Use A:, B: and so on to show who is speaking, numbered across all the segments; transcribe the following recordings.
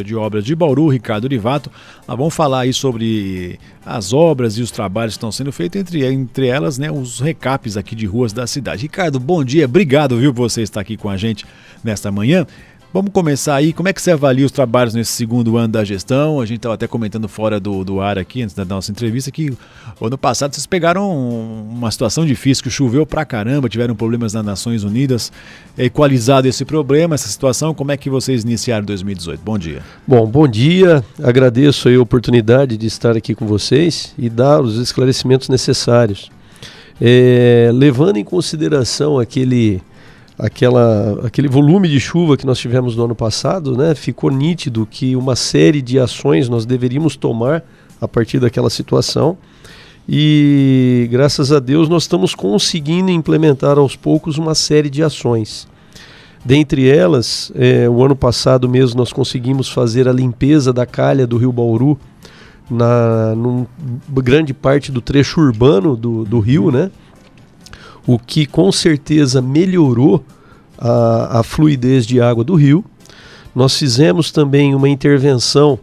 A: de Obras de Bauru, Ricardo Olivato. Nós vamos falar aí sobre as obras e os trabalhos que estão sendo feitos, entre elas, né, os recapes aqui de ruas da cidade. Ricardo, bom dia, obrigado, viu, por você estar aqui com a gente nesta manhã. Vamos começar aí, como é que você avalia os trabalhos nesse segundo ano da gestão? A gente estava até comentando fora do ar aqui, antes da nossa entrevista, que ano passado vocês pegaram uma situação difícil, que choveu pra caramba, tiveram problemas nas Nações Unidas. Equalizado esse problema, essa situação, como é que vocês iniciaram 2018? Bom dia.
B: Bom dia, agradeço aí a oportunidade de estar aqui com vocês e dar os esclarecimentos necessários. Levando em consideração aquele volume de chuva que nós tivemos no ano passado, né, ficou nítido que uma série de ações nós deveríamos tomar a partir daquela situação e, graças a Deus, nós estamos conseguindo implementar aos poucos uma série de ações. Dentre elas, o ano passado mesmo nós conseguimos fazer a limpeza da calha do Rio Bauru, numa grande parte do trecho urbano do rio, né? O que com certeza melhorou a fluidez de água do rio. Nós fizemos também uma intervenção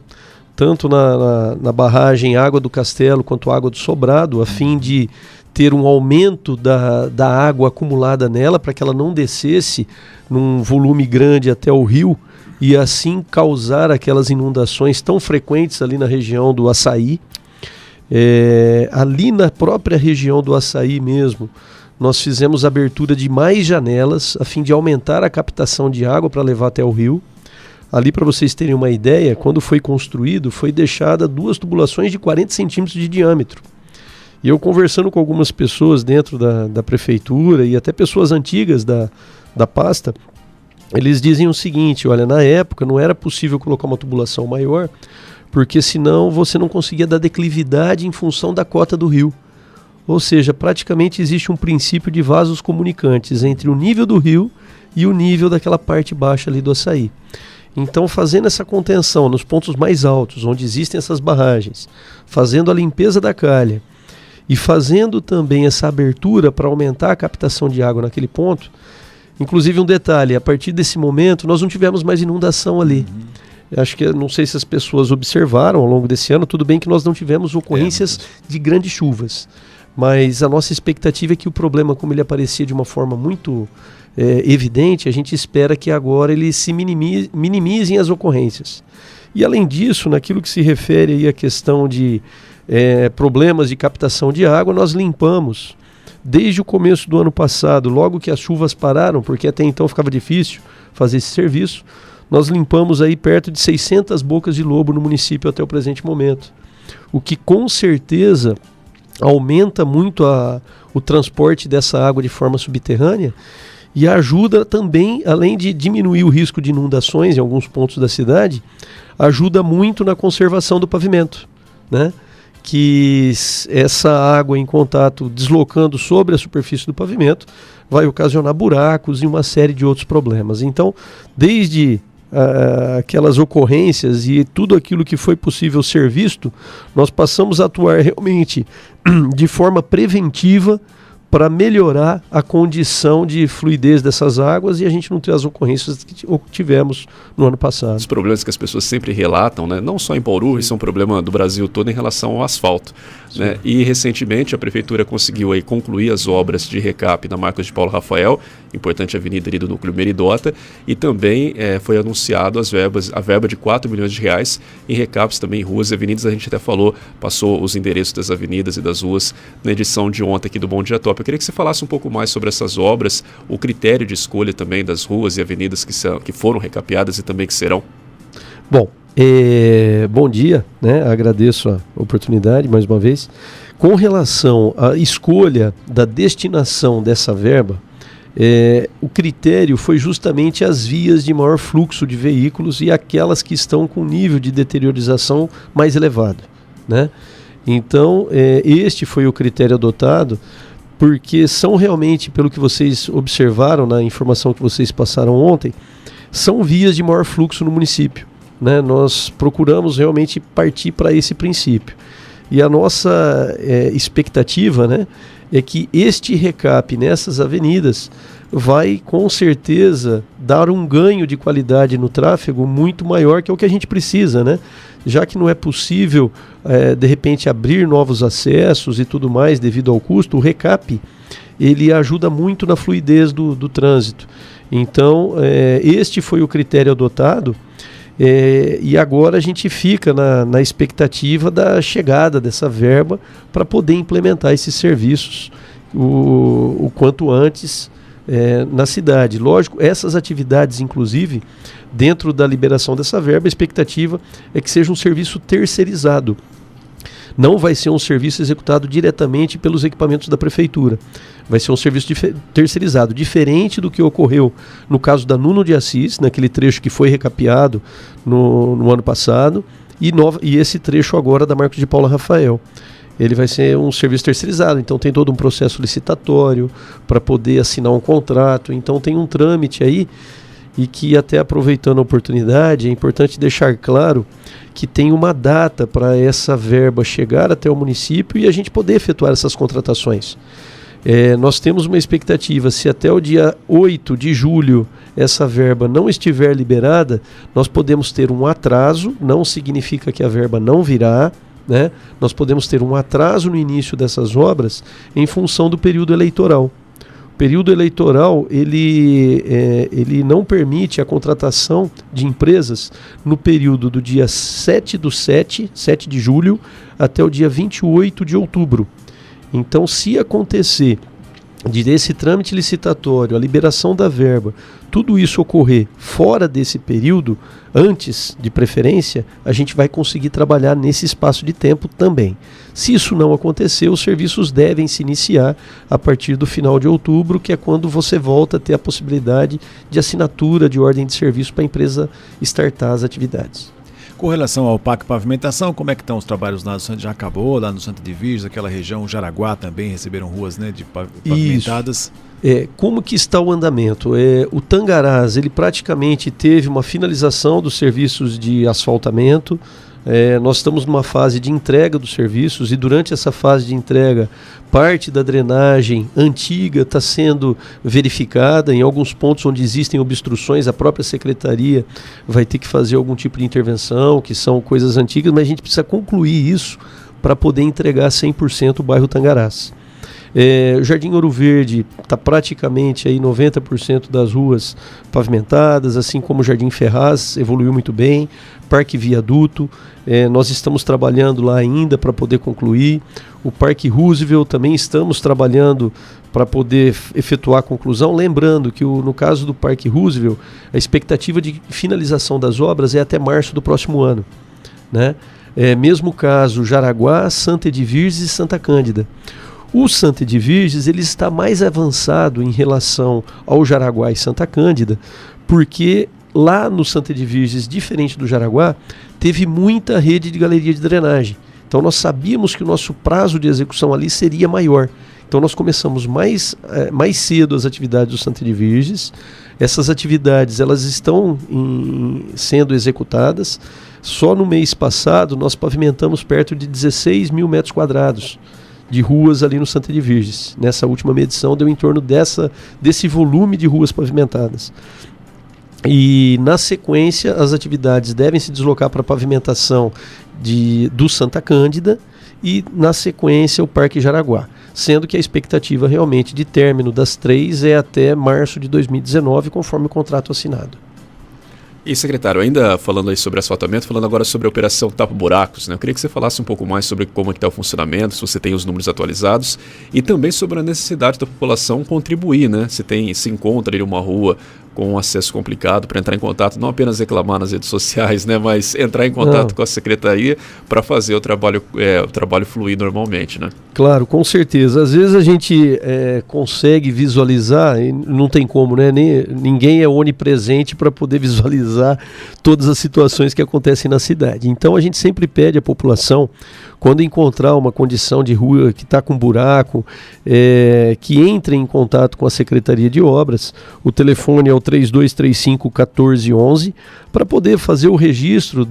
B: tanto na barragem Água do Castelo quanto Água do Sobrado, a fim de ter um aumento da água acumulada nela, para que ela não descesse num volume grande até o rio e assim causar aquelas inundações tão frequentes ali na região do Açaí. Ali na própria região do Açaí mesmo, nós fizemos a abertura de mais janelas a fim de aumentar a captação de água para levar até o rio. Ali, para vocês terem uma ideia, quando foi construído, foi deixada 2 tubulações de 40 centímetros de diâmetro. E eu, conversando com algumas pessoas dentro da prefeitura e até pessoas antigas da pasta, eles dizem o seguinte: olha, na época não era possível colocar uma tubulação maior, porque senão você não conseguia dar declividade em função da cota do rio. Ou seja, praticamente existe um princípio de vasos comunicantes entre o nível do rio e o nível daquela parte baixa ali do Açaí. Então, fazendo essa contenção nos pontos mais altos, onde existem essas barragens, fazendo a limpeza da calha e fazendo também essa abertura para aumentar a captação de água naquele ponto, inclusive um detalhe, a partir desse momento nós não tivemos mais inundação ali. Acho que, não sei se as pessoas observaram ao longo desse ano, tudo bem que nós não tivemos ocorrências de grandes chuvas. Mas a nossa expectativa é que o problema, como ele aparecia de uma forma muito evidente, a gente espera que agora ele se minimizem as ocorrências. E além disso, naquilo que se refere aí à questão de problemas de captação de água, nós limpamos desde o começo do ano passado, logo que as chuvas pararam, porque até então ficava difícil fazer esse serviço, nós limpamos aí perto de 600 bocas de lobo no município até o presente momento. O que com certeza aumenta muito o transporte dessa água de forma subterrânea e ajuda também, além de diminuir o risco de inundações em alguns pontos da cidade, ajuda muito na conservação do pavimento, né? Que essa água em contato deslocando sobre a superfície do pavimento vai ocasionar buracos e uma série de outros problemas. Então, desde aquelas ocorrências e tudo aquilo que foi possível ser visto, nós passamos a atuar realmente de forma preventiva para melhorar a condição de fluidez dessas águas e a gente não ter as ocorrências que tivemos no ano passado.
C: Os problemas que as pessoas sempre relatam, né? Não só em Bauru, isso é um problema do Brasil todo em relação ao asfalto, né? E recentemente a prefeitura conseguiu aí concluir as obras de recap na Marcos de Paulo Rafael, importante avenida ali do núcleo Meridota, e também foi anunciado a verba de 4 milhões de reais em recaps também em ruas e avenidas. A gente até passou os endereços das avenidas e das ruas na edição de ontem aqui do Bom Dia Top. Eu queria que você falasse um pouco mais sobre essas obras, o critério de escolha também das ruas e avenidas que foram recapeadas e também que serão.
B: Bom, bom dia, né? Agradeço a oportunidade mais uma vez. Com relação à escolha da destinação dessa verba, o critério foi justamente as vias de maior fluxo de veículos e aquelas que estão com nível de deteriorização mais elevado, né? Então, este foi o critério adotado, porque são realmente, pelo que vocês observaram na informação que vocês passaram ontem, são vias de maior fluxo no município, né? Nós procuramos realmente partir para esse princípio. E a nossa expectativa, né, é que este recap nessas avenidas vai com certeza dar um ganho de qualidade no tráfego muito maior, que é o que a gente precisa, né? Já que não é possível de repente abrir novos acessos e tudo mais devido ao custo, o recap ele ajuda muito na fluidez do trânsito. Então este foi o critério adotado. E agora a gente fica na expectativa da chegada dessa verba para poder implementar esses serviços o quanto antes na cidade. Lógico, essas atividades, inclusive, dentro da liberação dessa verba, a expectativa é que seja um serviço terceirizado. Não vai ser um serviço executado diretamente pelos equipamentos da prefeitura. Vai ser um serviço terceirizado, diferente do que ocorreu no caso da Nuno de Assis, naquele trecho que foi recapeado no ano passado, e esse trecho agora da Marcos de Paula Rafael. Ele vai ser um serviço terceirizado, então tem todo um processo licitatório para poder assinar um contrato, então tem um trâmite aí, e que até aproveitando a oportunidade, é importante deixar claro que tem uma data para essa verba chegar até o município e a gente poder efetuar essas contratações. Nós temos uma expectativa, se até o dia 8 de julho essa verba não estiver liberada, nós podemos ter um atraso, não significa que a verba não virá, né? Nós podemos ter um atraso no início dessas obras em função do período eleitoral. O período eleitoral ele não permite a contratação de empresas no período do dia 7 de julho, até o dia 28 de outubro. Então, se acontecer desse trâmite licitatório, a liberação da verba, tudo isso ocorrer fora desse período, antes de preferência, a gente vai conseguir trabalhar nesse espaço de tempo também. Se isso não acontecer, os serviços devem se iniciar a partir do final de outubro, que é quando você volta a ter a possibilidade de assinatura de ordem de serviço para a empresa startar as atividades.
A: Com relação ao PAC Pavimentação, como é que estão os trabalhos lá no Santo? Já acabou, lá no Santo de Virgem, aquela região, Jaraguá também receberam ruas, né, de pavimentadas.
B: Como que está o andamento? O Tangarás, ele praticamente teve uma finalização dos serviços de asfaltamento. Nós estamos numa fase de entrega dos serviços e durante essa fase de entrega, parte da drenagem antiga está sendo verificada. Em alguns pontos onde existem obstruções, a própria secretaria vai ter que fazer algum tipo de intervenção, que são coisas antigas, mas a gente precisa concluir isso para poder entregar 100% o bairro Tangarás. O Jardim Ouro Verde está praticamente aí 90% das ruas pavimentadas, assim como o Jardim Ferraz evoluiu muito bem, Parque Viaduto, nós estamos trabalhando lá ainda para poder concluir. O Parque Roosevelt também estamos trabalhando para poder efetuar a conclusão, lembrando que no caso do Parque Roosevelt, a expectativa de finalização das obras é até março do próximo ano, né? Mesmo caso Jaraguá, Santa Edviges e Santa Cândida. O Santa Edviges ele está mais avançado em relação ao Jaraguá e Santa Cândida, porque lá no Santa Edviges, diferente do Jaraguá, teve muita rede de galeria de drenagem. Então nós sabíamos que o nosso prazo de execução ali seria maior. Então nós começamos mais cedo as atividades do Santa Edviges. Essas atividades elas estão sendo executadas. Só no mês passado nós pavimentamos perto de 16 mil metros quadrados de ruas ali no Santa Edviges. Nessa última medição deu em torno desse volume de ruas pavimentadas. E na sequência as atividades devem se deslocar para a pavimentação do Santa Cândida e na sequência o Parque Jaraguá, sendo que a expectativa realmente de término das três é até março de 2019, conforme o contrato assinado.
C: E secretário, ainda falando aí sobre asfaltamento, falando agora sobre a operação tapa-buracos, né? Eu queria que você falasse um pouco mais sobre como é que está o funcionamento, se você tem os números atualizados, e também sobre a necessidade da população contribuir, né? Se encontra em uma rua com um acesso complicado, para entrar em contato, não apenas reclamar nas redes sociais, né? Mas entrar em contato com a secretaria para fazer o trabalho fluir normalmente, né?
B: Claro, com certeza. Às vezes a gente consegue visualizar, e não tem como, né? Ninguém é onipresente para poder visualizar todas as situações que acontecem na cidade. Então a gente sempre pede à população, quando encontrar uma condição de rua que está com buraco, que entre em contato com a Secretaria de Obras. O telefone é o 3235-1411, para poder fazer o registro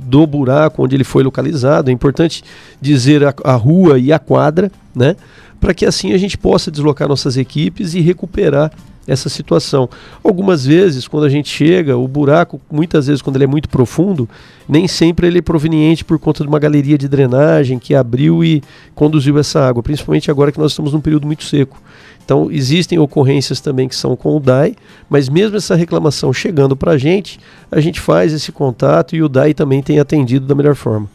B: do buraco onde ele foi localizado. É importante dizer a rua e a quadra, né? Para que assim a gente possa deslocar nossas equipes e recuperar essa situação. Algumas vezes, quando a gente chega, o buraco, muitas vezes quando ele é muito profundo, nem sempre ele é proveniente por conta de uma galeria de drenagem que abriu e conduziu essa água, principalmente agora que nós estamos num período muito seco. Então existem ocorrências também que são com o DAI, mas mesmo essa reclamação chegando para a gente faz esse contato e o DAI também tem atendido da melhor forma.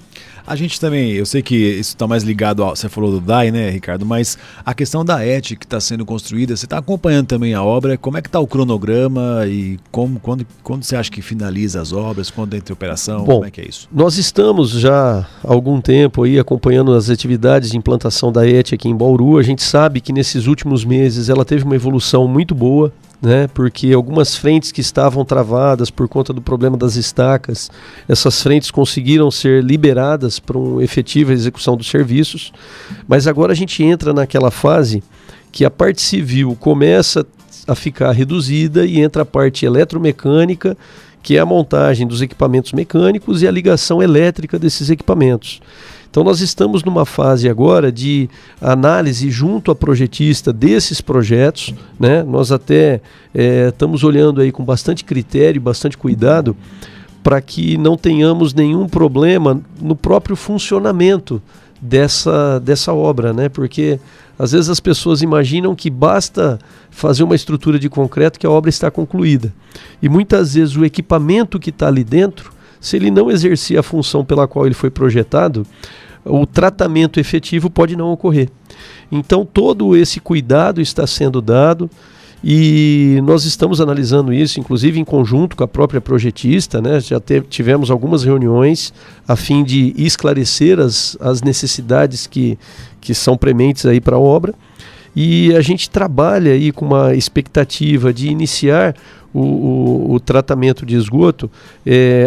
A: A gente também, eu sei que isso está mais ligado ao, você falou do DAI, né, Ricardo, mas a questão da ET que está sendo construída, você está acompanhando também a obra, como é que está o cronograma e quando você acha que finaliza as obras, quando entra em operação,
B: Bom,
A: como é que é isso?
B: Nós estamos já há algum tempo aí acompanhando as atividades de implantação da ET aqui em Bauru. A gente sabe que nesses últimos meses ela teve uma evolução muito boa, né, porque algumas frentes que estavam travadas por conta do problema das estacas, essas frentes conseguiram ser liberadas para uma efetiva execução dos serviços, mas agora a gente entra naquela fase que a parte civil começa a ficar reduzida e entra a parte eletromecânica, que é a montagem dos equipamentos mecânicos e a ligação elétrica desses equipamentos. Então nós estamos numa fase agora de análise junto à projetista desses projetos, né? Nós até estamos olhando aí com bastante critério, bastante cuidado, para que não tenhamos nenhum problema no próprio funcionamento dessa obra, né? Porque às vezes as pessoas imaginam que basta fazer uma estrutura de concreto que a obra está concluída. E muitas vezes o equipamento que está ali dentro, se ele não exercer a função pela qual ele foi projetado, o tratamento efetivo pode não ocorrer. Então todo esse cuidado está sendo dado e nós estamos analisando isso, inclusive em conjunto com a própria projetista, né? Já tivemos algumas reuniões a fim de esclarecer as necessidades que são prementes aí para a obra, e a gente trabalha aí com uma expectativa de iniciar o tratamento de esgoto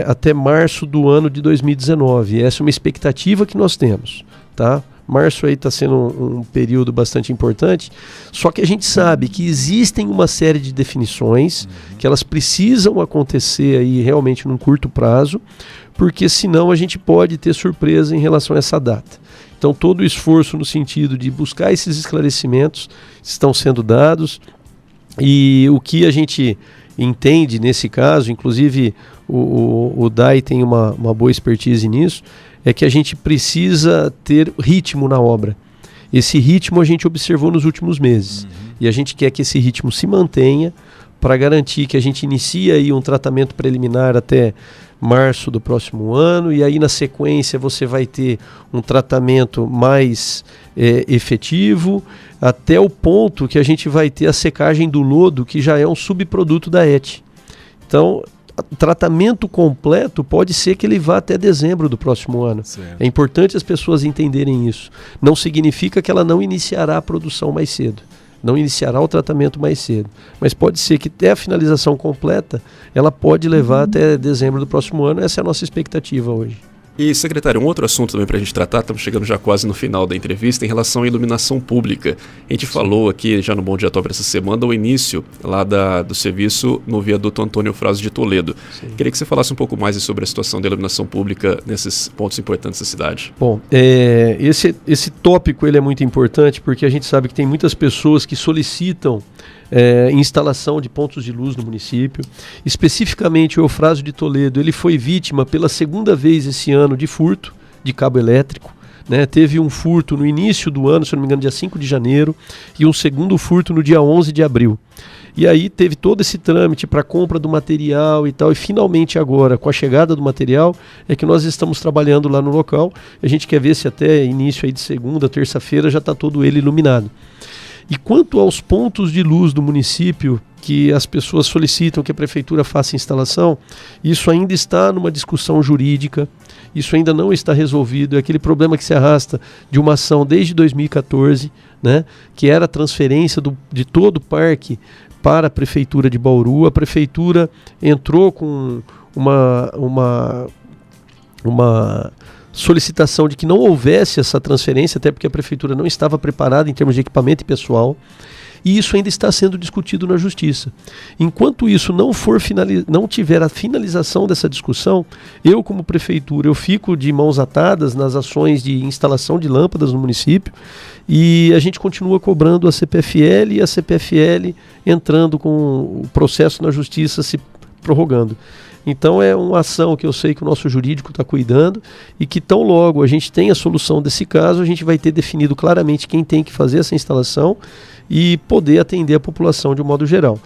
B: até março do ano de 2019. Essa é uma expectativa que nós temos, tá? Março aí está sendo um período bastante importante, só que a gente sabe que existem uma série de definições que elas precisam acontecer aí realmente num curto prazo, porque senão a gente pode ter surpresa em relação a essa data. Então todo o esforço no sentido de buscar esses esclarecimentos estão sendo dados, e o que a gente entende nesse caso, inclusive o DAI tem uma boa expertise nisso, é que a gente precisa ter ritmo na obra. Esse ritmo a gente observou nos últimos meses, e a gente quer que esse ritmo se mantenha para garantir que a gente inicie aí um tratamento preliminar até março do próximo ano, e aí na sequência você vai ter um tratamento mais efetivo, até o ponto que a gente vai ter a secagem do lodo, que já é um subproduto da ET. Então, o tratamento completo pode ser que ele vá até dezembro do próximo ano.
A: Certo.
B: É importante as pessoas entenderem isso. Não significa que ela não iniciará a produção mais cedo, não iniciará o tratamento mais cedo, mas pode ser que até a finalização completa ela pode levar até dezembro do próximo ano. Essa é a nossa expectativa hoje.
C: E, secretário, um outro assunto também para a gente tratar, estamos chegando já quase no final da entrevista, em relação à iluminação pública. A gente falou aqui já no Bom Dia Top essa semana o início lá do serviço no viaduto Antônio Frazio de Toledo. Sim. Queria que você falasse um pouco mais sobre a situação da iluminação pública nesses pontos importantes da cidade.
B: Bom, esse tópico ele é muito importante porque a gente sabe que tem muitas pessoas que solicitam instalação de pontos de luz no município. Especificamente o Eufrásio de Toledo, ele foi vítima pela segunda vez esse ano de furto de cabo elétrico, né? Teve um furto no início do ano, se não me engano, dia 5 de janeiro, e um segundo furto no dia 11 de abril. E aí teve todo esse trâmite para compra do material e tal, e finalmente agora, com a chegada do material, é que nós estamos trabalhando lá no local. A gente quer ver se até início aí de segunda, terça-feira já está todo ele iluminado. E quanto aos pontos de luz do município que as pessoas solicitam que a prefeitura faça instalação, isso ainda está numa discussão jurídica, isso ainda não está resolvido. É aquele problema que se arrasta de uma ação desde 2014, né, que era a transferência de todo o parque para a prefeitura de Bauru. A prefeitura entrou com uma solicitação de que não houvesse essa transferência, até porque a prefeitura não estava preparada em termos de equipamento e pessoal. e isso ainda está sendo discutido na Justiça. Enquanto isso não tiver a finalização dessa discussão, eu como prefeitura, eu fico de mãos atadas nas ações de instalação de lâmpadas no município, e a gente continua cobrando a CPFL e a CPFL entrando com o processo na Justiça se prorrogando. Então é uma ação que eu sei que o nosso jurídico está cuidando e que tão logo a gente tem a solução desse caso, a gente vai ter definido claramente quem tem que fazer essa instalação e poder atender a população de um modo geral.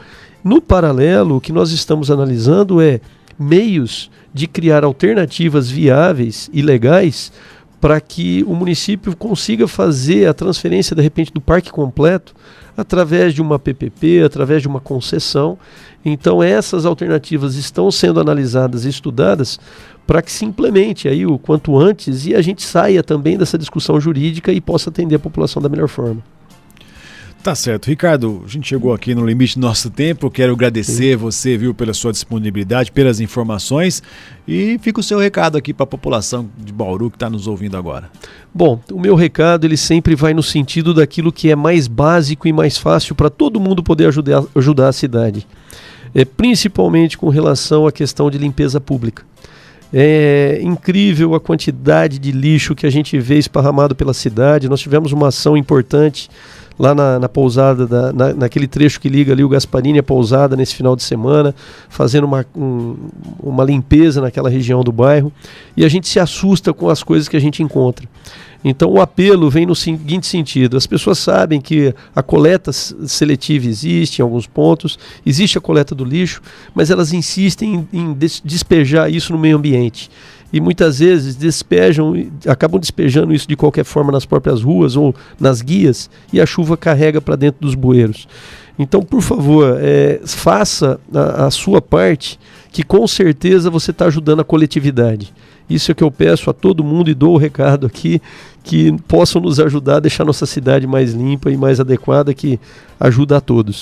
B: No paralelo, o que nós estamos analisando é meios de criar alternativas viáveis e legais para que o município consiga fazer a transferência, de repente, do parque completo através de uma PPP, através de uma concessão. Então essas alternativas estão sendo analisadas e estudadas para que se implemente aí o quanto antes e a gente saia também dessa discussão jurídica e possa atender a população da melhor forma.
A: Tá certo. Ricardo, a gente chegou aqui no limite do nosso tempo. Quero agradecer você, viu, pela sua disponibilidade, pelas informações, e fica o seu recado aqui para a população de Bauru que está nos ouvindo agora.
B: Bom, o meu recado ele sempre vai no sentido daquilo que é mais básico e mais fácil para todo mundo poder ajudar a cidade. Principalmente com relação à questão de limpeza pública. É incrível a quantidade de lixo que a gente vê esparramado pela cidade. Nós tivemos uma ação importante lá na pousada, naquele trecho que liga ali o Gasparini à pousada nesse final de semana, fazendo uma limpeza naquela região do bairro, e a gente se assusta com as coisas que a gente encontra. Então o apelo vem no seguinte sentido: as pessoas sabem que a coleta seletiva existe em alguns pontos, existe a coleta do lixo, mas elas insistem em despejar isso no meio ambiente. E muitas vezes acabam despejando isso de qualquer forma nas próprias ruas ou nas guias, e a chuva carrega para dentro dos bueiros. Então, por favor, faça a sua parte, que com certeza você está ajudando a coletividade. Isso é que eu peço a todo mundo e dou o recado aqui, que possam nos ajudar a deixar nossa cidade mais limpa e mais adequada, que ajuda a todos.